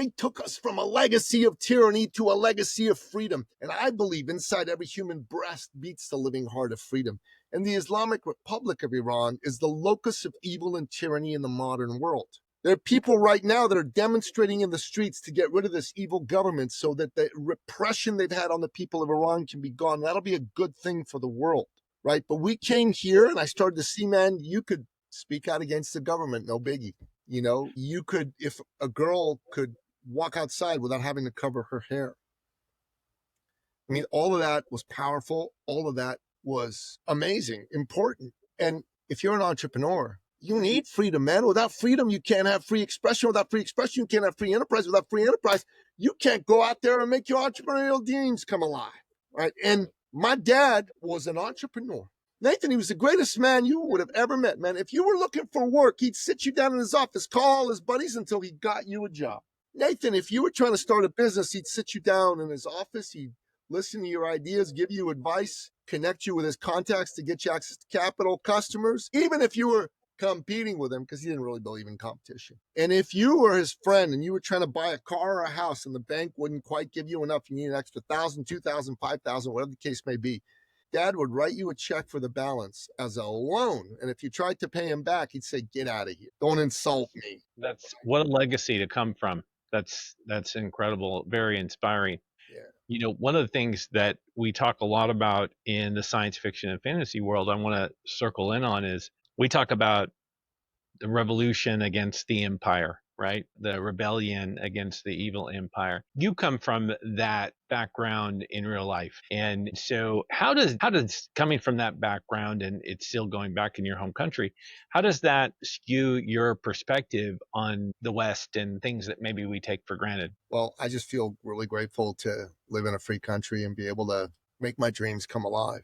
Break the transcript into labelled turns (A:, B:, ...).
A: They took us from a legacy of tyranny to a legacy of freedom. And I believe inside every human breast beats the living heart of freedom. And the Islamic Republic of Iran is the locus of evil and tyranny in the modern world. There are people right now that are demonstrating in the streets to get rid of this evil government so that the repression they've had on the people of Iran can be gone. That'll be a good thing for the world, right? But we came here and I started to see, man, you could speak out against the government, no biggie. You know, you could, if a girl could walk outside without having to cover her hair. I mean, all of that was powerful. All of that was amazing, important. And if you're an entrepreneur, you need freedom, man. Without freedom, you can't have free expression. Without free expression, you can't have free enterprise. Without free enterprise, you can't go out there and make your entrepreneurial dreams come alive, right? And my dad was an entrepreneur. Nathan, he was the greatest man you would have ever met, man. If you were looking for work, he'd sit you down in his office, call all his buddies until he got you a job. Nathan, if you were trying to start a business, he'd sit you down in his office. He'd listen to your ideas, give you advice, connect you with his contacts to get you access to capital, customers, even if you were competing with him, because he didn't really believe in competition. And if you were his friend and you were trying to buy a car or a house and the bank wouldn't quite give you enough, you need an extra 1,000, 2,000, 5,000, whatever the case may be, Dad would write you a check for the balance as a loan. And if you tried to pay him back, he'd say, get out of here. Don't insult me.
B: That's what a legacy to come from. That's incredible. Very inspiring.
A: Yeah.
B: You know, one of the things that we talk a lot about in the science fiction and fantasy world, I want to circle in on is we talk about the revolution against the empire, right? The rebellion against the evil empire. You come from that background in real life. And so how does coming from that background, and it's still going back in your home country, how does that skew your perspective on the West and things that maybe we take for granted?
A: Well, I just feel really grateful to live in a free country and be able to make my dreams come alive.